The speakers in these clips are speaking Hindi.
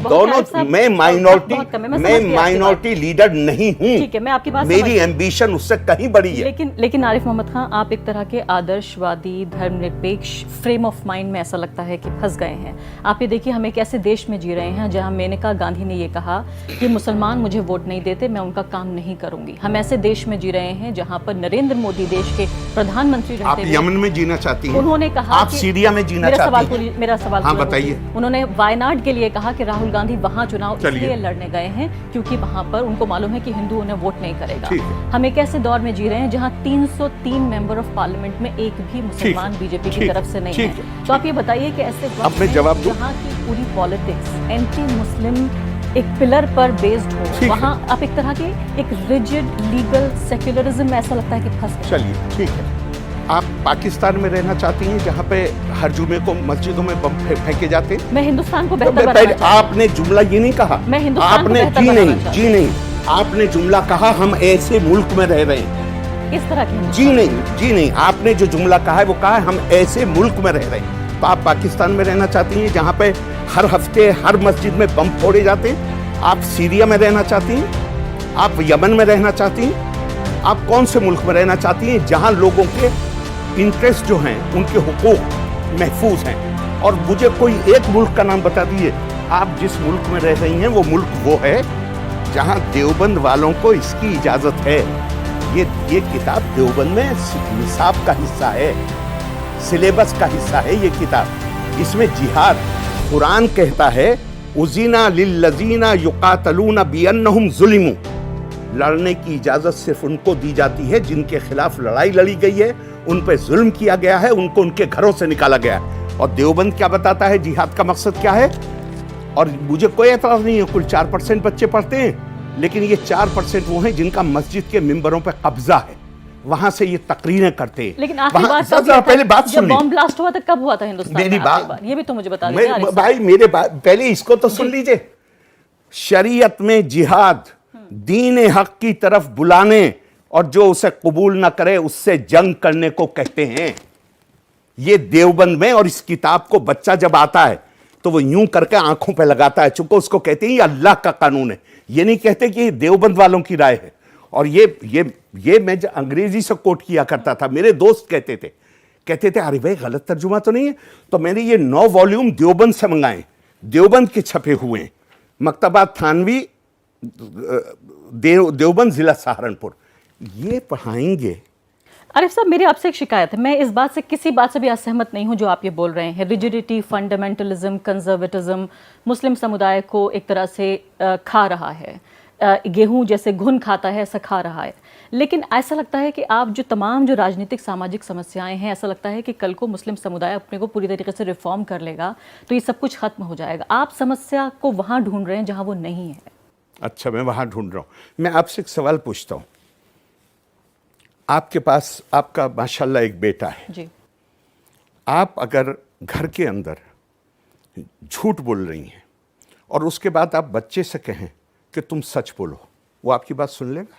दोनों, मैं माइनॉरिटी लीडर नहीं हूं। ठीक है, मैं आपकी बात मेरी एम्बिशन उससे कहीं बड़ी है। लेकिन आरिफ मोहम्मद खान, आप एक तरह के आदर्शवादी धर्मनिरपेक्ष फ्रेम ऑफ माइंड में ऐसा लगता है कि फंस गए हैं। आप ये देखिए, हम एक ऐसे देश में जी रहे हैं जहां मेनका गांधी ने ये कहा कि मुसलमान मुझे वोट नहीं देते, मैं उनका काम नहीं करूंगी। हम ऐसे देश में जी रहे हैं जहां पर नरेंद्र मोदी देश के प्रधानमंत्री रहते हैं। आप यमन में जीना चाहती हैं? उन्होंने कहा आप सीरिया में जीना चाहती हैं? मेरा सवाल हाँ, बताइए। उन्होंने वायनाड के लिए कहा कि राहुल गांधी वहां चुनाव इसलिए लड़ने गए हैं क्योंकि वहां पर उनको मालूम है कि हिंदू उन्हें वोट नहीं करेगा। हम एक ऐसे दौर में जी रहे हैं जहां 303 मेंबर ऑफ पार्लियामेंट में एक भी मुसलमान बीजेपी की तरफ से नहीं है। तो आप ये बताइए कि ऐसे वक्त में जहां की पूरी पॉलिटिक्स एंटी मुस्लिम एक पिलर पर बेस्ड हो, वहां आप एक तरह के एक रिजिड लीगल सेक्युलरिज्म में ऐसा लगता है कि फंस गए। चलिए ठीक है, आप पाकिस्तान में रहना चाहती हैं जहाँ पे हर जुमे को मस्जिदों में बम फेंके जाते हैं? मैं हिंदुस्तान को बेहतर बनाना चाहती हूं। आपने जुमला ये नहीं कहा, मैं हिंदुस्तान को बेहतर बनाना चाहती हूं। जी नहीं, आपने जुमला कहा हम ऐसे मुल्क में रह रहे हैं। किस तरह के? जी नहीं, आपने जो जुमला कहा है वो कहा है हम ऐसे मुल्क में रह रहे हैं। तो आप पाकिस्तान में रहना चाहती हैं जहाँ पे हर हफ्ते हर मस्जिद में बम फोड़े जाते हैं? आप सीरिया में रहना चाहती हैं? आप यमन में रहना चाहती हैं? आप कौन से मुल्क में रहना चाहती हैं जहाँ लोगों के इंटरेस्ट जो हैं, उनके हुकूक महफूज हैं? और मुझे कोई एक मुल्क का नाम बता दीजिए। आप जिस मुल्क में रह रही हैं वो मुल्क वो है जहां देवबंद वालों को इसकी इजाजत है। ये किताब देवबंद में निसाब का हिस्सा है, सिलेबस का हिस्सा है ये किताब। इसमें जिहाद, कुरान कहता है उज़ीना लिल्लज़ीना युक़ातलूना बिअन्नहुम ज़ुलिमू, लड़ने की इजाजत सिर्फ उनको दी जाती है जिनके खिलाफ लड़ाई लड़ी गई है, उन पर जुल्म किया गया है, उनको उनके घरों से निकाला गया है। और देवबंद क्या बताता है जिहाद का मकसद क्या है? और मुझे कोई एतराज नहीं है, कुल 4% बच्चे पढ़ते हैं, लेकिन ये 4% वो हैं जिनका मस्जिद के मिंबरों पर कब्जा है, वहां से ये तकरीरें करते हैं। लेकिन आखिरी बात पहले बात सुन लीजिए, बॉम्ब ब्लास्ट हुआ था कब हुआ था हिंदुस्तान में? मेरी बात ये भी तो मुझे बता दीजिए भाई, मेरे बात पहले इसको तो सुन लीजिए। शरीयत में जिहाद दीन हक की तरफ बुलाने और जो उसे कबूल ना करे उससे जंग करने को कहते हैं। ये देवबंद में, और इस किताब को बच्चा जब आता है तो वो यूं करके आंखों पे लगाता है, चूंकि उसको कहते हैं ये अल्लाह का कानून है। ये नहीं कहते कि ये देवबंद वालों की राय है। और ये मैं जो अंग्रेजी से कोट किया करता था, मेरे दोस्त कहते थे अरे भाई गलत तर्जुमा तो नहीं है? तो मैंने ये 9 वॉल्यूम देवबंद से मंगाए, देवबंद के छपे हुए हैं, मकतबा थानवी देवबंद जिला सहारनपुर, ये पढ़ाएंगे। आरिफ साहब, मेरी आपसे एक शिकायत है, मैं इस बात से किसी बात से भी असहमत नहीं हूं जो आप ये बोल रहे हैं। रिजिडिटी, फंडामेंटलिज्म, कंजर्वेटिज्म मुस्लिम समुदाय को एक तरह से खा रहा है, गेहूं जैसे घुन खाता है ऐसा खा रहा है। लेकिन ऐसा लगता है कि आप जो तमाम जो राजनीतिक सामाजिक समस्याएं हैं, ऐसा लगता है कि कल को मुस्लिम समुदाय अपने को पूरी तरीके से रिफॉर्म कर लेगा तो ये सब कुछ खत्म हो जाएगा। आप समस्या को वहां ढूंढ रहे हैं जहां वो नहीं है। अच्छा, मैं वहां ढूंढ रहा हूं। मैं आपसे एक सवाल पूछता हूं। आपके पास आपका माशाल्लाह एक बेटा है जी। आप अगर घर के अंदर झूठ बोल रही हैं और उसके बाद आप बच्चे से कहें कि तुम सच बोलो, वो आपकी बात सुन लेगा?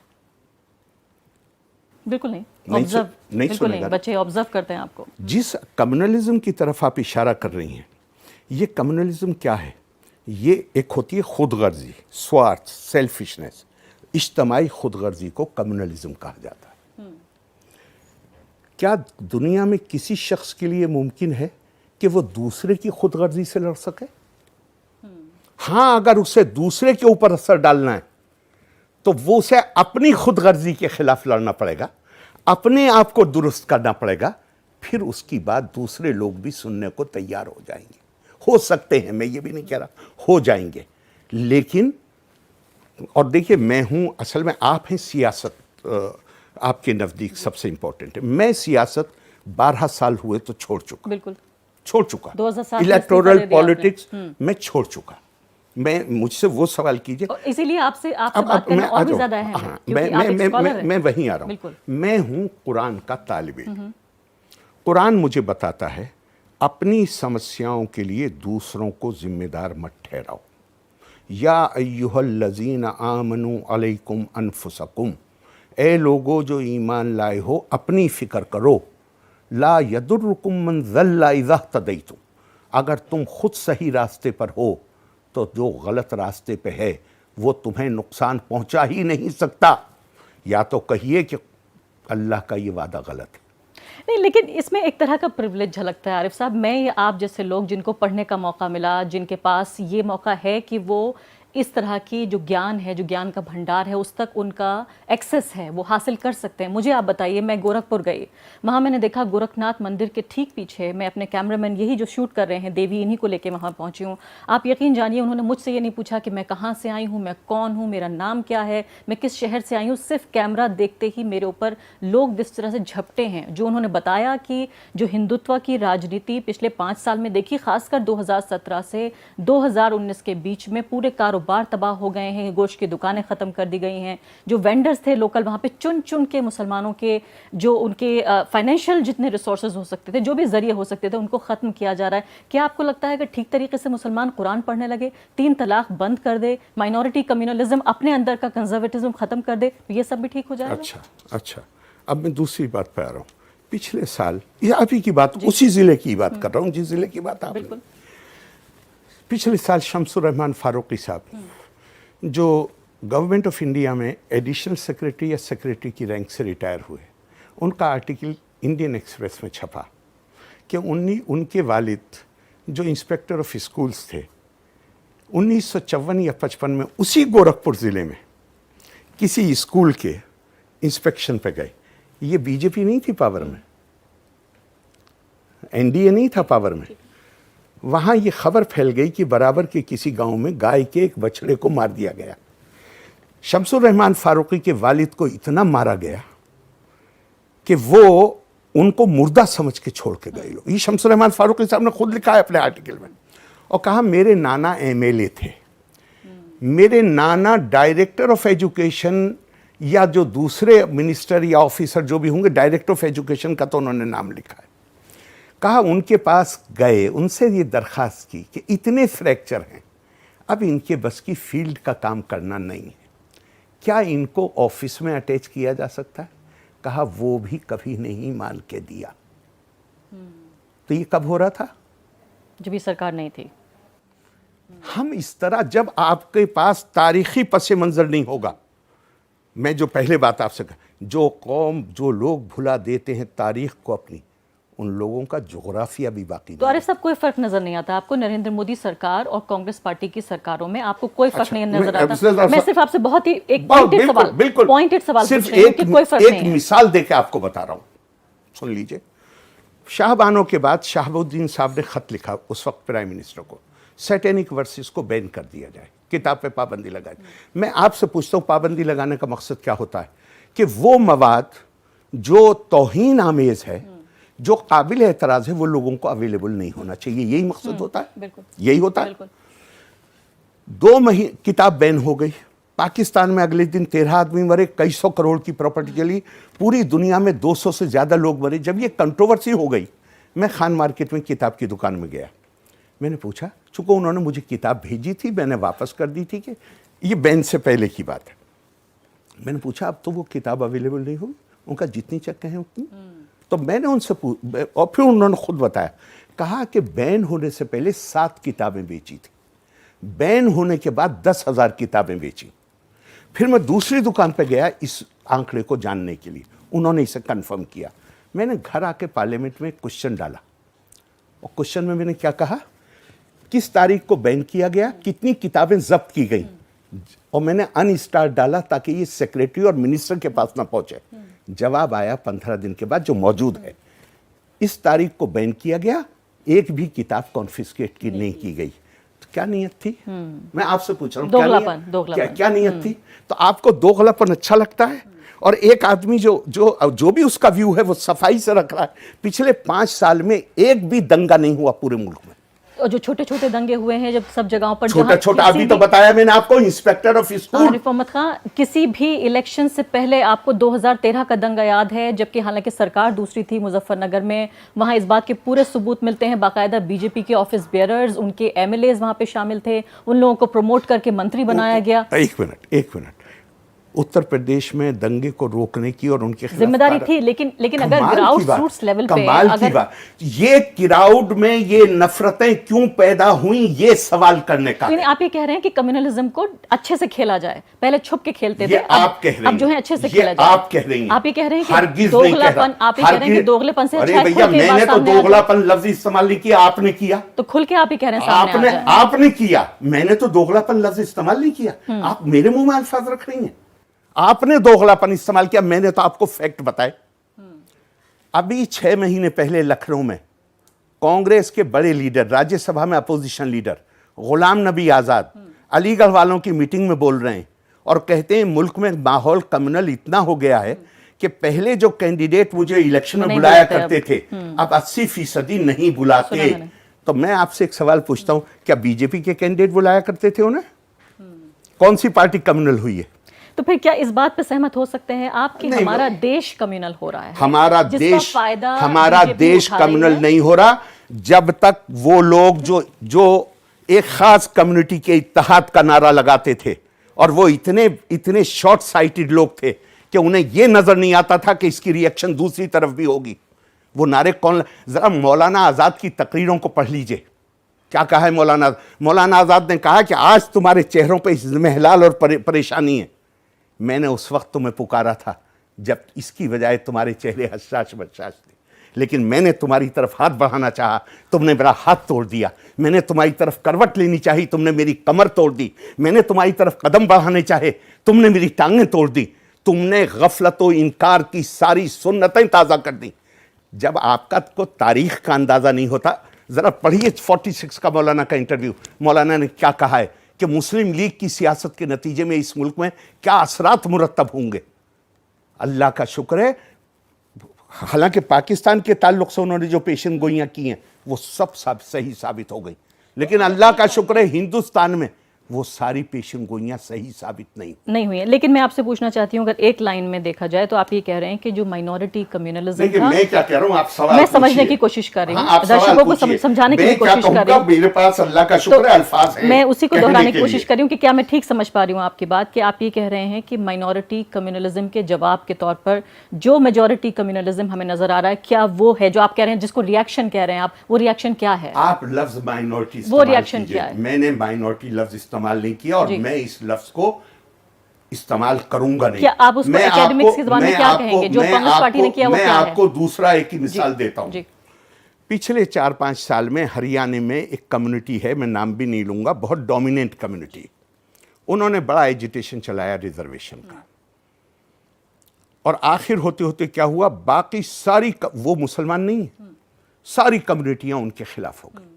बिल्कुल नहीं बिल्कुल नहीं। बच्चे ऑब्जर्व करते हैं आपको। जिस कम्युनलिज्म की तरफ आप इशारा कर रही हैं, ये कम्युनलिज्म क्या है? ये एक होती है खुदगर्जी, स्वार्थ, सेल्फिशनेस। इज्तमाई खुदगर्जी को कम्युनलिज्म कहा जाता है। क्या दुनिया में किसी शख्स के लिए मुमकिन है कि वो दूसरे की खुदगर्जी से लड़ सके? हाँ, अगर उसे दूसरे के ऊपर असर डालना है तो वो उसे अपनी खुदगर्जी के खिलाफ लड़ना पड़ेगा, अपने आप को दुरुस्त करना पड़ेगा, फिर उसकी बात दूसरे लोग भी सुनने को तैयार हो जाएंगे। हो सकते हैं, मैं ये भी नहीं कह रहा हो जाएंगे, लेकिन और देखिए, मैं हूं असल में, आप हैं सियासत, आपके नज़दीक सबसे इंपॉर्टेंट है। मैं सियासत 12 साल हुए तो छोड़ चुका, बिल्कुल छोड़ चुका। 2007 इलेक्टोरल पॉलिटिक्स मैं छोड़ चुका। मैं मुझसे वो सवाल कीजिए, इसीलिए आपसे बात करना और भी ज्यादा है। हाँ, मैं वहीं आ रहा हूँ। मैं हूँ कुरान का तालिब इल्म। कुरान मुझे बताता है अपनी समस्याओं के लिए दूसरों को जिम्मेदार मत ठहराओ। या अय्युहल्लज़ीना आमनू अलैकुम अनफुसकुम, ए लोगो जो ईमान लाए हो अपनी फ़िक्र करो। ला यदुर्रुकुम मन ज़ल्ला इज़ा तदैतुम, अगर तुम खुद सही रास्ते पर हो तो जो गलत रास्ते पे है वो तुम्हें नुकसान पहुंचा ही नहीं सकता। या तो कहिए कि अल्लाह का ये वादा गलत है। नहीं, लेकिन इसमें एक तरह का प्रिविलेज झलकता है आरिफ साहब। मैं या आप जैसे लोग जिनको पढ़ने का मौका मिला, जिनके पास ये मौका है कि वो इस तरह की जो ज्ञान है, जो ज्ञान का भंडार है, उस तक उनका एक्सेस है, वो हासिल कर सकते हैं। मुझे आप बताइए, मैं गोरखपुर गई, वहाँ मैंने देखा गोरखनाथ मंदिर के ठीक पीछे, मैं अपने कैमरामैन यही जो शूट कर रहे हैं देवी, इन्हीं को लेके वहाँ पहुँची हूँ। आप यकीन जानिए, उन्होंने मुझसे ये नहीं पूछा कि मैं कहाँ से आई हूँ, मैं कौन हूँ, मेरा नाम क्या है, मैं किस शहर से आई हूँ। सिर्फ कैमरा देखते ही मेरे ऊपर लोग जिस तरह से झपटे हैं। जो उन्होंने बताया कि जो हिंदुत्व की राजनीति पिछले 5 साल में देखी, खासकर 2017 से 2019 के बीच में पूरे कारोबार तबाह हो गए हैं, गोश्त की दुकानें खत्म कर दी गई हैं। जो वेंडर्स थे लोकल, वहाँ पे चुन चुन के मुसलमानों के जो उनके फाइनेंशियल जितने रिसोर्सेज हो सकते थे, जो भी जरिए हो सकते थे, उनको खत्म किया जा रहा है। क्या आपको लगता है कि ठीक तरीके से मुसलमान कुरान पढ़ने लगे, 3 तलाक बंद कर दे, माइनॉरिटी कम्युनलिज्म, अपने अंदर का कंजर्वेटिज्म खत्म कर दे, तो ये सब भी ठीक हो जाएगा? अच्छा, अब मैं दूसरी बात पे आ रहा हूँ। पिछले साल, ये आप ही की बात, उसी जिले की बात कर रहा हूँ जिस जिले की बात आप, बिल्कुल। पिछले साल शमसुर रहमान फारूकी साहब जो गवर्नमेंट ऑफ इंडिया में एडिशनल सेक्रेटरी या सेक्रेटरी की रैंक से रिटायर हुए, उनका आर्टिकल इंडियन एक्सप्रेस में छपा कि उनके वालिद जो इंस्पेक्टर ऑफ स्कूल्स थे, 1954 या 55 में उसी गोरखपुर ज़िले में किसी स्कूल के इंस्पेक्शन पे गए। ये बीजेपी नहीं थी पावर में, एनडीए नहीं था पावर में। वहाँ ये खबर फैल गई कि बराबर के किसी गांव में गाय के एक बछड़े को मार दिया गया। शमसुर रहमान फारूकी के वालिद को इतना मारा गया कि वो उनको मुर्दा समझ के छोड़ के गए लोग। ये शमसुर रहमान फारूकी साहब ने खुद लिखा है अपने आर्टिकल में, और कहा मेरे नाना एमएलए थे, मेरे नाना डायरेक्टर ऑफ एजुकेशन या जो दूसरे मिनिस्टर या ऑफिसर जो भी होंगे, डायरेक्टर ऑफ एजुकेशन का तो उन्होंने नाम लिखा है। कहा उनके पास गए, उनसे ये दरख्वास्त की कि इतने फ्रैक्चर हैं, अब इनके बस की फील्ड का काम करना नहीं है, क्या इनको ऑफिस में अटैच किया जा सकता है? कहा वो भी कभी नहीं मान के दिया। तो ये कब हो रहा था? जब भी सरकार नहीं थी। हम इस तरह, जब आपके पास तारीखी पस मंजर नहीं होगा, मैं जो पहले बात आपसे कहा, जो कौम, जो लोग भुला देते हैं तारीख को अपनी, उन लोगों का जोग्राफिया भी बाकी नहीं। तो आरिफ साहब, कोई फर्क नजर नहीं आता आपको नरेंद्र मोदी सरकार और कांग्रेस पार्टी की सरकारों में? आपको कोई फर्क नहीं नजर आता? मैं सिर्फ आपसे बहुत ही एक पॉइंटेड सवाल सिर्फ एक मिसाल देके आपको बता रहा हूं, सुन लीजिए। शाहबानों के बाद शहाबुद्दीन साहब ने खत लिखा उस वक्त प्राइम मिनिस्टर को, सैटेनिक वर्सेस को बैन कर दिया जाए, किताब पे पाबंदी लगाई। मैं आपसे पूछता हूं, पाबंदी लगाने का मकसद क्या होता है? कि वो मवाद जो तौहीन आमेज है, जो काबिल एतराज़ है, वो लोगों को अवेलेबल नहीं होना चाहिए। यही मकसद होता है, बिल्कुल यही होता है। बिल्कुल। 2 महीने किताब बैन हो गई, पाकिस्तान में अगले दिन 13 आदमी मरे, कई सौ करोड़ की प्रॉपर्टी चली, पूरी दुनिया में 200 से ज़्यादा लोग मरे। जब ये कंट्रोवर्सी हो गई, मैं खान मार्केट में किताब की दुकान में गया, मैंने पूछा, चूँकि उन्होंने मुझे किताब भेजी थी, मैंने वापस कर दी थी, कि ये बैन से पहले की बात है। मैंने पूछा अब तो वो किताब अवेलेबल नहीं होगी? उनका जितनी चेक कहें उतनी। तो मैंने उनसे और फिर उन्होंने खुद बताया, कहा कि बैन होने से पहले 7 किताबें बेची थी, बैन होने के बाद 10,000 किताबें बेची। फिर मैं दूसरी दुकान पे गया इस आंकड़े को जानने के लिए, उन्होंने इसे कंफर्म किया। मैंने घर आके पार्लियामेंट में क्वेश्चन डाला, और क्वेश्चन में मैंने क्या कहा, किस तारीख को बैन किया गया, कितनी किताबें जब्त की गई, और मैंने अनस्टार्ट डाला ताकि ये सेक्रेटरी और मिनिस्टर के पास ना पहुंचे। जवाब आया 15 दिन के बाद, जो मौजूद है, इस तारीख को बैन किया गया, एक भी किताब कॉन्फिस्केट की नहीं की गई। तो क्या नीयत थी? मैं आपसे पूछ रहा हूँ, क्या नीयत थी? तो आपको दोगलापन अच्छा लगता है? और एक आदमी जो भी उसका व्यू है वो सफाई से रख रहा है। पिछले 5 साल में एक भी दंगा नहीं हुआ पूरे मुल्क में। और जो छोटे छोटे दंगे हुए हैं जब सब जगहों पर, छोटा अभी तो बताया मैंने आपको, inspector of school. Arif Mohammad Khan, किसी भी इलेक्शन से पहले आपको 2013 का दंगा याद है, जबकि हालांकि सरकार दूसरी थी मुजफ्फरनगर में, वहां इस बात के पूरे सबूत मिलते हैं, बाकायदा बीजेपी के ऑफिस बेयरर्स, उनके एमएलएज वहां पे शामिल थे, उन लोगों को प्रमोट करके मंत्री बनाया गया। एक मिनट, उत्तर प्रदेश में दंगे को रोकने की और उनके खिलाफ जिम्मेदारी थी, लेकिन अगर ग्राउंड रूट्स लेवल पे कमाल की अगर बात, ये क्राउड में ये नफरतें क्यों पैदा हुई, ये सवाल करने का नहीं, है। आप ये कह रहे हैं कि कम्युनलिज्म को अच्छे से खेला जाए, पहले छुप के खेलते थे, ये आप कह रही अब जो है अच्छे से ये खेला जाए। आप कह रही हैं। आप ये कह रहे हैं हरगिज कि नहीं कह रहा। दोगलापन, आप ये कह रहे हैं कि दोगलेपन से अरे अच्छा है भैया, खुल के बात मैंने तो सामने आ जाए। दोगलापन लफ्ज इस्तेमाल नहीं किया, आपने किया। तो खुल के आप ही कह रहे हैं सामने आ आपने जाए। आपने किया, मैंने तो दोगलापन लफ्ज इस्तेमाल नहीं किया। आप मेरे मुंह में अल्फाज रख रही हैं। आपने दोगलापन इस्तेमाल किया, मैंने तो आपको फैक्ट बताए। अभी 6 महीने पहले लखनऊ में कांग्रेस के बड़े लीडर, राज्यसभा में अपोजिशन लीडर गुलाम नबी आजाद अलीगढ़ वालों की मीटिंग में बोल रहे हैं और कहते हैं मुल्क में माहौल कम्युनल इतना हो गया है कि पहले जो कैंडिडेट मुझे इलेक्शन में नहीं बुलाया बुलाते करते थे, अब 80% नहीं बुलाते। सुना मैंने। तो मैं आपसे एक सवाल पूछता हूं, क्या बीजेपी के कैंडिडेट बुलाया करते थे उन्हें? कौन सी पार्टी कम्युनल हुई है? तो फिर क्या इस बात पे सहमत हो सकते हैं आप कि नहीं, हमारा देश कम्युनल हो रहा है? हमारा जिसका देश फायदा हमारा BJP देश उठा रही कम्युनल है? नहीं हो रहा जब तक वो लोग जो एक खास कम्युनिटी के इत्तेहाद का नारा लगाते थे, और वो इतने शॉर्ट साइटेड लोग थे कि उन्हें ये नजर नहीं आता था कि इसकी रिएक्शन दूसरी तरफ भी होगी। वो नारे कौन, जरा मौलाना आजाद की तकरीरों को पढ़ लीजिए। क्या कहा है मौलाना आजाद ने कहा कि आज तुम्हारे चेहरों पे इज़्मेहलाल और परेशानी है। मैंने उस वक्त तुम्हें पुकारा था जब इसकी बजाय तुम्हारे चेहरे हशाश बशाश थे, लेकिन मैंने तुम्हारी तरफ हाथ बढ़ाना चाहा, तुमने मेरा हाथ तोड़ दिया। मैंने तुम्हारी तरफ करवट लेनी चाहिए, तुमने मेरी कमर तोड़ दी। मैंने तुम्हारी तरफ कदम बढ़ाने चाहे, तुमने मेरी टांगें तोड़ दी। तुमने गफलत व इनकार की सारी सुन्नतें ताज़ा कर दी। जब आपका को तारीख का अंदाज़ा नहीं होता, ज़रा पढ़िए 46 का मौलाना का इंटरव्यू। मौलाना ने क्या कहा है कि मुस्लिम लीग की सियासत के नतीजे में इस मुल्क में क्या असरात मुरतब होंगे। अल्लाह का शुक्र है, हालांकि पाकिस्तान के ताल्लुक से उन्होंने जो पेशन गोइयां की हैं वो सब सही साबित हो गई, लेकिन अल्लाह का शुक्र है हिंदुस्तान में वो सारी पेशन गोइयां सही साबित नहीं हुई है। लेकिन मैं आपसे पूछना चाहती हूँ, अगर एक लाइन में देखा जाए तो आप ये कह रहे हैं कि जो माइनॉरिटी कम्युनलिज्म था, मैं क्या कह रहा हूं, आप सवाल मैं समझने की कोशिश कर रही हूँ, हाँ, दर्शकों को समझाने की कोशिश कर रही हूँ। मेरे पास अल्लाह का शुक्र है अल्फाज हैं मैं उसी को कहने दोहराने के की कोशिश लिए। कर रही हूँ कि क्या मैं ठीक समझ पा रही हूँ आपकी बात, कि आप ये कह रहे हैं कि माइनॉरिटी कम्युनलिज्म के जवाब के तौर पर जो मेजॉरिटी कम्युनलिज्म हमें नजर आ रहा है, क्या वो है जो आप कह रहे हैं, जिसको रिएक्शन कह रहे हैं आप, वो रिएक्शन क्या है? आप लफ्ज माइनॉरिटी वो रिएक्शन क्या है? मैंने माइनॉरिटी लफ्ज इस्तेमाल नहीं किया और मैं इस लफ्ज को इस्तेमाल करूंगा नहीं। क्या आप उसको एकेडमिक्स की ज़बान में क्या कहेंगे जो कांग्रेस पार्टी ने किया, वो क्या है? मैं आपको दूसरा एक ही मिसाल देता हूं। जी। पिछले 4-5 साल में हरियाणा में एक कम्युनिटी है, मैं नाम भी नहीं लूंगा, बहुत डोमिनेंट कम्युनिटी। उन्होंने बड़ा एजिटेशन चलाया रिजर्वेशन का, और आखिर होते होते क्या हुआ, बाकी सारी वो मुसलमान नहीं, सारी कम्युनिटियां उनके खिलाफ हो गई।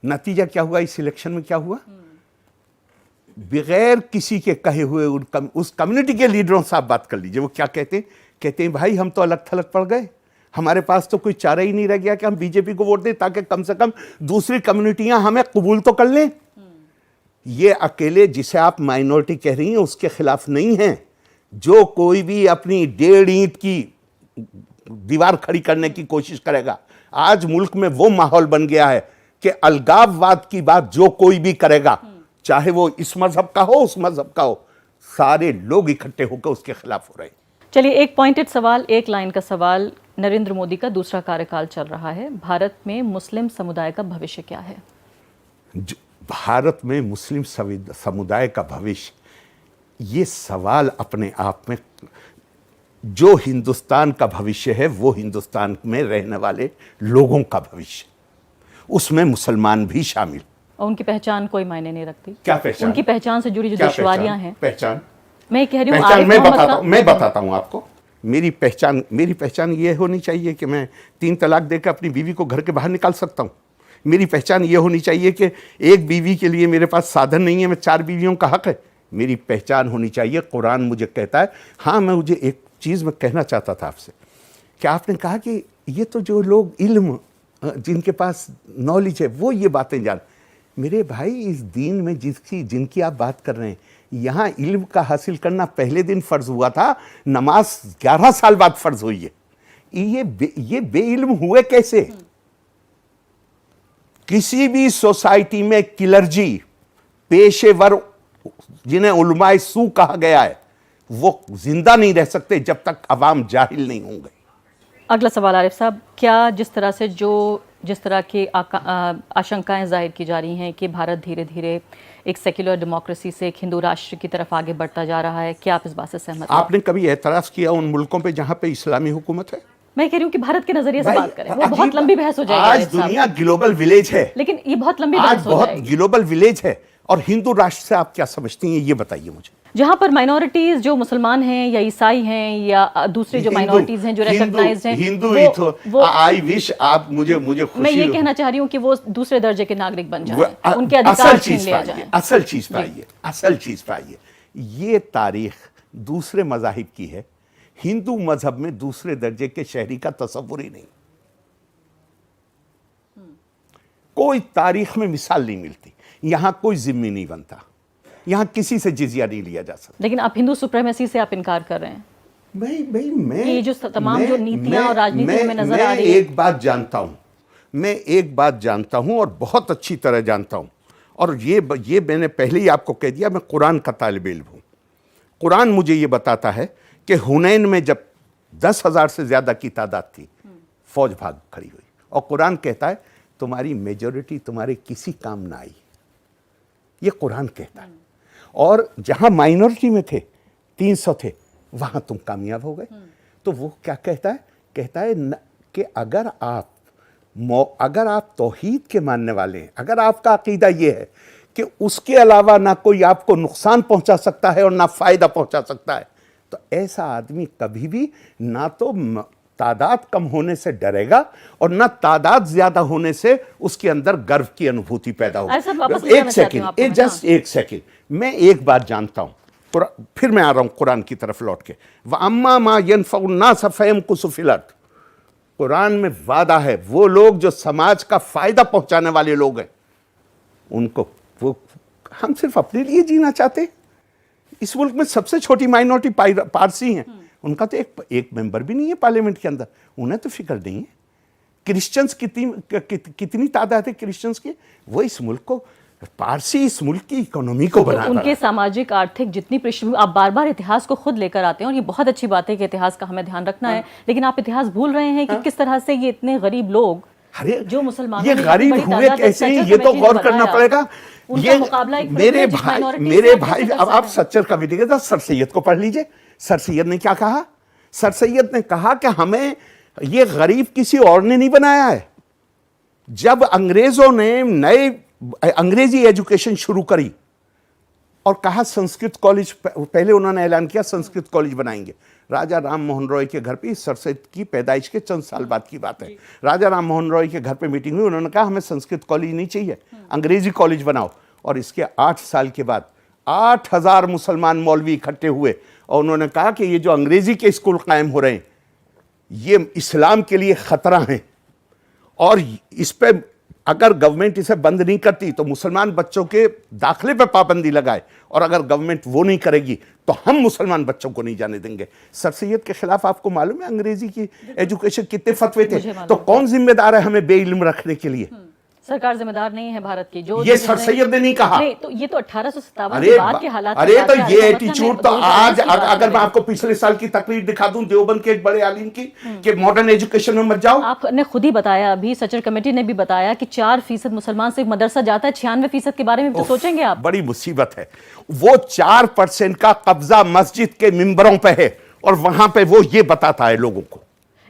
नतीजा क्या हुआ, इस इलेक्शन में क्या हुआ, बगैर किसी के कहे हुए उस कम्युनिटी के लीडरों से आप बात कर लीजिए, वो क्या कहते हैं भाई हम तो अलग थलग पड़ गए, हमारे पास तो कोई चारा ही नहीं रह गया कि हम बीजेपी को वोट दें ताकि कम से कम दूसरी कम्युनिटियां हमें कबूल तो कर लें। ये अकेले जिसे आप माइनॉरिटी कह रही हैं उसके खिलाफ नहीं है। जो कोई भी अपनी 1.5 ईंट की दीवार खड़ी करने की कोशिश करेगा, आज मुल्क में वो माहौल बन गया है कि अलगाववाद की बात जो कोई भी करेगा, चाहे वो इस मजहब का हो उस मजहब का हो, सारे लोग इकट्ठे होकर उसके खिलाफ हो रहे हैं। चलिए, एक पॉइंटेड सवाल, एक लाइन का सवाल। नरेंद्र मोदी का दूसरा कार्यकाल चल रहा है, भारत में मुस्लिम समुदाय का भविष्य क्या है? भारत में मुस्लिम समुदाय का भविष्य, ये सवाल अपने आप में, जो हिंदुस्तान का भविष्य है वो हिंदुस्तान में रहने वाले लोगों का भविष्य, उसमें मुसलमान भी शामिल। और उनकी पहचान कोई मायने नहीं रखती। क्या पहचान? उनकी पहचान से जुड़ी जो दुश्वारियां हैं। पहचान मैं कह रही हूँ, मैं बताता हूँ आपको। मेरी पहचान ये होनी चाहिए कि मैं 3 तलाक देकर अपनी बीवी को घर के बाहर निकाल सकता हूँ। मेरी पहचान ये होनी चाहिए कि एक बीवी के लिए मेरे पास साधन नहीं है, मैं 4 बीवियों का हक है। मेरी पहचान होनी चाहिए, कुरान मुझे कहता है। हाँ, मैं मुझे एक चीज़ मैं कहना चाहता था आपसे, कि आपने कहा कि ये तो जो लोग इल्म, जिनके पास नॉलेज है, वो ये बातें जान। मेरे भाई, इस दीन में जिनकी आप बात कर रहे हैं, यहाँ इल्म का हासिल करना पहले दिन फ़र्ज हुआ था, नमाज 11 साल बाद फ़र्ज हुई है। ये बेइल्म हुए कैसे? किसी भी सोसाइटी में क्लर्जी, पेशेवर जिन्हें उलमाए सू कहा गया है, वो जिंदा नहीं रह सकते जब तक अवाम जाहिल नहीं होंगे। अगला सवाल आरिफ साहब, क्या जिस तरह की आशंकाएं जाहिर की जा रही हैं कि भारत धीरे धीरे एक सेक्युलर डेमोक्रेसी से एक हिंदू राष्ट्र की तरफ आगे बढ़ता जा रहा है, क्या आप इस बात से सहमत हैं? आपने कभी एतराज किया उन मुल्कों पे जहां पे इस्लामी हुकूमत है? मैं कह रही हूँ कि भारत के नजरिए से भाई, बात करें, वो बहुत लंबी बहस हो जाएगी आज आरिफ साहब। दुनिया ग्लोबल विलेज है, लेकिन ये बहुत लंबी आज बहस हो बहुत जाएगी। ग्लोबल विलेज है। और हिंदू राष्ट्र से आप क्या समझती हैं, ये बताइए मुझे। जहां पर माइनॉरिटीज जो मुसलमान हैं या ईसाई हैं या दूसरे जो माइनॉरिटीज हैं जो रिकॉग्नाइज्ड हैं, हिंदू आई विश आप मुझे खुशी मैं ये हो। कहना चाह रही हूँ कि वो दूसरे दर्जे के नागरिक बन वो जाएं, उनके अधिकार छीन लिया पाइए, जाए। असल चीज पाइए। ये तारीख दूसरे मजाहिब की है, हिंदू मजहब में दूसरे दर्जे के शहरी का तसव्वुर ही नहीं। कोई तारीख में मिसाल नहीं मिलती। यहां कोई जिम्मी नहीं बनता, यहां किसी से जिजिया नहीं लिया जा सकता। लेकिन आप हिंदू सुप्रीमेसी से आप इनकार कर रहे हैं। मैं ये जो तमाम जो नीतियां और राजनीति में नजर आ रही है। एक बात जानता हूं, मैं एक बात जानता हूं और बहुत अच्छी तरह जानता हूं, और ये मैंने पहले ही आपको कह दिया, मैं कुरान का तालिब इल्म हूं। कुरान मुझे ये बताता है कि हुनैन में जब 10,000 से ज्यादा की तादाद थी, फौज भाग खड़ी हुई, और कुरान कहता है तुम्हारी मेजॉरिटी तुम्हारे किसी काम ना आई। ये कुरान कहता है। और जहां माइनॉरिटी में थे, 300 थे, वहां तुम कामयाब हो गए। तो वो क्या कहता है? कहता है कि अगर आप तौहीद के मानने वाले हैं, अगर आपका अकीदा ये है कि उसके अलावा ना कोई आपको नुकसान पहुंचा सकता है और ना फायदा पहुंचा सकता है, तो ऐसा आदमी कभी भी ना तो तादाद कम होने से डरेगा और ना तादाद ज्यादा होने से उसके अंदर गर्व की अनुभूति पैदा होगी। एक सेकेंड, मैं एक बात जानता हूं, फिर मैं आ रहा हूं कुरान की तरफ लौट के। वअम्मा मा यनफउन्नास फयमकुसु फिल अर्द, कुरान में वादा है वो लोग जो समाज का फायदा पहुंचाने वाले लोग हैं, उनको हम सिर्फ अपने लिए जीना चाहते। इस मुल्क में सबसे छोटी माइनॉरिटी पारसी हैं, उनका तो एक मेंबर भी नहीं है पार्लियामेंट के अंदर, उन्हें तो फिक्र नहीं है। क्रिश्चियंस कितनी तादाद है क्रिश्चियंस की, वो इस मुल्क को, पारसी इस मुल्क की इकोनॉमी को बना रहा है। उनके सामाजिक आर्थिक जितनी पृष्ठभूमि, आप बार बार इतिहास को खुद लेकर आते हैं और ये बहुत अच्छी बात है कि इतिहास का हमें ध्यान रखना है, लेकिन आप इतिहास भूल रहे हैं कि किस तरह से ये इतने गरीब लोग जो मुसलमान, ये गरीब हुए कैसे, ये तो गौर करना पड़ेगा। ये मेरे भाई अब आप सच्चर कमेटी के साथ सर सैयद को पढ़ लीजिए। सर सैयद ने क्या कहा? सर सैयद ने कहा कि हमें ये गरीब किसी और ने नहीं बनाया है। जब अंग्रेजों ने अंग्रेजी एजुकेशन शुरू करी और कहा संस्कृत कॉलेज, पहले उन्होंने ऐलान किया संस्कृत कॉलेज बनाएंगे। राजा राम मोहन रॉय के घर पे, सर सैयद की पैदाइश के चंद साल बाद की बात है, राजा राम मोहन रॉय के घर पे मीटिंग हुई, उन्होंने कहा हमें संस्कृत कॉलेज नहीं चाहिए, अंग्रेजी कॉलेज बनाओ। और इसके 8 साल के बाद 8,000 मुसलमान मौलवी इकट्ठे हुए और उन्होंने कहा कि ये जो अंग्रेजी के स्कूल कायम हो रहे हैं ये इस्लाम के लिए खतरा है, और इस पे अगर गवर्नमेंट इसे बंद नहीं करती तो मुसलमान बच्चों के दाखिले पे पाबंदी लगाए, और अगर गवर्नमेंट वो नहीं करेगी तो हम मुसलमान बच्चों को नहीं जाने देंगे। सर सैयद के खिलाफ आपको मालूम है अंग्रेजी की एजुकेशन कितने फतवे थे। तो कौन जिम्मेदार है हमें बेइल्म रखने के लिए? सरकार जिम्मेदार नहीं है भारत की। जो ये सर सैयद ने नहीं कहा। नहीं, तो ये तो 1857 के बाद के हालात। अरे तो ये एटीट्यूड तो आज अगर मैं आपको पिछले साल की तकरीर दिखा दूं देवबंद के एक बड़े आलिम की कि मॉडर्न एजुकेशन में मत जाओ। आपने खुद ही बताया, अभी सचर कमेटी ने भी बताया कि 4% मुसलमान से मदरसा जाता है, 96% के बारे में तो सोचेंगे आप। बड़ी मुसीबत है। वो 4% का कब्जा मस्जिद के मिंबरों पे है और वहां पे वो ये बताता है लोगों को,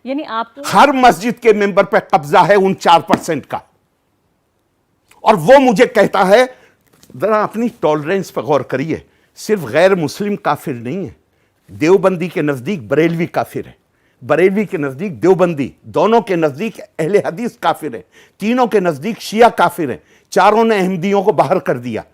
यानी आप हर मस्जिद के मेंबर पे कब्जा है उन 4% का। और वो मुझे कहता है, जरा अपनी टॉलरेंस पर गौर करिए, सिर्फ गैर मुस्लिम काफिर नहीं है, देवबंदी के नजदीक बरेलवी काफिर है, बरेलवी के नजदीक देवबंदी, दोनों के नजदीक अहले हदीस काफिर है, तीनों के नजदीक शिया काफिर है, चारों ने अहमदियों को बाहर कर दिया।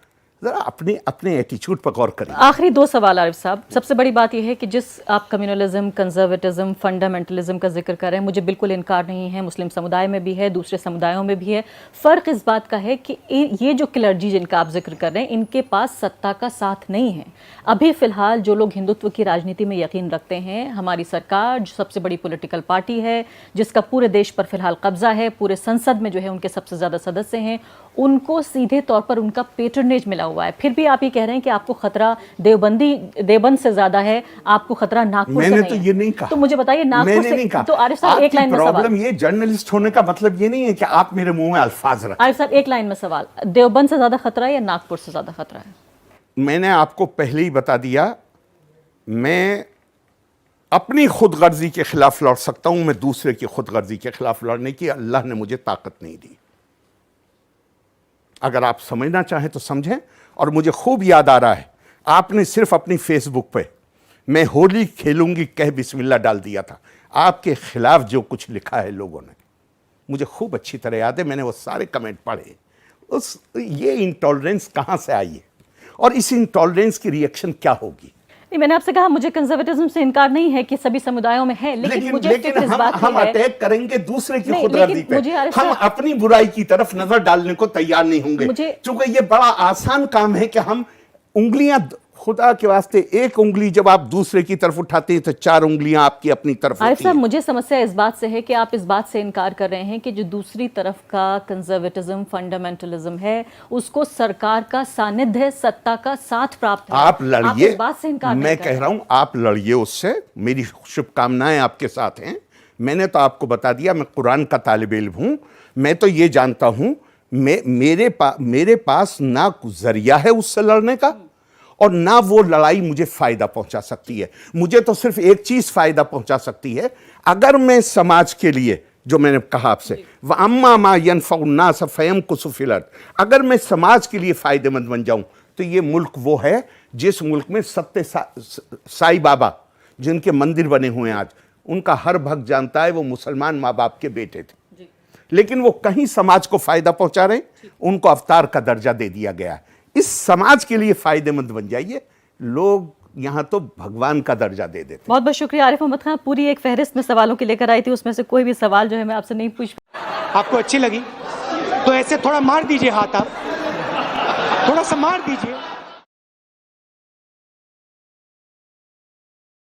जरा अपने एटीट्यूड पर गौर करिए। आखिरी 2 सवाल आरिफ साहब। सबसे बड़ी बात यह है कि जिस आप कम्युनलिज्म, कंजर्वेटिज्म, फंडामेंटलिज्म का जिक्र कर रहे हैं, मुझे बिल्कुल इनकार नहीं है, मुस्लिम समुदाय में भी है, दूसरे समुदायों में भी है। फ़र्क इस बात का है कि ये जो क्लर्जी जिनका आप जिक्र कर रहे हैं, इनके पास सत्ता का साथ नहीं है। अभी फ़िलहाल जो लोग हिंदुत्व की राजनीति में यकीन रखते हैं, हमारी सरकार जो सबसे बड़ी पॉलिटिकल पार्टी है, जिसका पूरे देश पर फिलहाल कब्जा है, पूरे संसद में जो है उनके सबसे ज़्यादा सदस्य हैं, उनको सीधे तौर पर उनका पेट्रनेज मिला हुआ है, फिर भी आप ये कह रहे हैं कि आपको खतरा देवबंद से ज्यादा है, आपको खतरा नागपुर से मैंने नहीं तो है। ये नहीं कहा। तो मुझे बताइए नागपुर मैंने से नहीं कहा। तो आरिफ साहब एक लाइन में सवाल। प्रॉब्लम ये जर्नलिस्ट होने का मतलब ये नहीं है कि आप मेरे मुंह में अल्फाज रखें। आरिफ साहब एक लाइन में सवाल, देवबंद से ज्यादा खतरा है या नागपुर से ज्यादा खतरा है? मैंने आपको पहले ही बता दिया, मैं अपनी खुदगर्जी के खिलाफ लड़ सकता हूं, मैं दूसरे की खुदगर्जी के खिलाफ लड़ने की अल्लाह ने मुझे ताकत नहीं दी। अगर आप समझना चाहें तो समझें। और मुझे खूब याद आ रहा है, आपने सिर्फ अपनी फेसबुक पे मैं होली खेलूंगी कह बिस्मिल्लाह डाल दिया था। आपके खिलाफ जो कुछ लिखा है लोगों ने, मुझे खूब अच्छी तरह याद है, मैंने वो सारे कमेंट पढ़े। ये इंटॉलरेंस कहां से आई है और इस इंटॉलरेंस की रिएक्शन क्या होगी? नहीं, मैंने आपसे कहा मुझे कंजर्वेटिज्म से इनकार नहीं है कि सभी समुदायों में है, लेकिन मुझे फिक्र इस बात की हम है। अटैक करेंगे दूसरे की नहीं, खुदगर्जी लेकिन पे, मुझे आरिफ हम साहब- अपनी बुराई की तरफ नजर डालने को तैयार नहीं होंगे। क्योंकि ये बड़ा आसान काम है कि हम उंगलियां, खुदा के वास्ते एक उंगली जब आप दूसरे की तरफ उठाते हैं तो 4 उंगलियां आपकी अपनी तरफ आरिफ होती साहब हैं। मुझे समस्या इस बात से है कि आप इस बात से इनकार कर रहे हैं कि जो दूसरी तरफ का कंजर्वेटिज्म, फंडामेंटलिज्म है, उसको सरकार का सानिध्य, सत्ता का साथ प्राप्त है। आप लड़िए, इस बात से इनकार मैं नहीं कर कह रहे। रहा हूं आप लड़िए उससे, मेरी शुभकामनाएं आपके साथ हैं। मैंने तो आपको बता दिया, मैं कुरान का तालिब इल्म हूं। मैं तो ये जानता हूं, मेरे पास ना जरिया है उससे लड़ने का और ना वो लड़ाई मुझे फायदा पहुंचा सकती है। मुझे तो सिर्फ एक चीज फायदा पहुंचा सकती है, अगर मैं समाज के लिए, जो मैंने कहा आपसे, व अम्मा मा यनफउन्नास फयमकुसु फिल अर्द, अगर मैं समाज के लिए फायदेमंद बन जाऊं तो ये मुल्क वो है जिस मुल्क में सत्य साईं बाबा जिनके मंदिर बने हुए हैं आज, उनका हर भक्त जानता है वो मुसलमान माँ बाप के बेटे थे, लेकिन वो कहीं समाज को फायदा पहुंचा रहे, उनको अवतार का दर्जा दे दिया गया है। इस समाज के लिए फायदेमंद बन जाइए, लोग यहाँ तो भगवान का दर्जा दे देते। बहुत बहुत शुक्रिया आरिफ मोहम्मद खान, पूरी एक फहरिस्त में सवालों की लेकर आई थी, उसमें से कोई भी सवाल जो है मैं आपसे नहीं पूछ। आपको अच्छी लगी तो ऐसे थोड़ा मार दीजिए हाथ, आप थोड़ा सा मार दीजिए।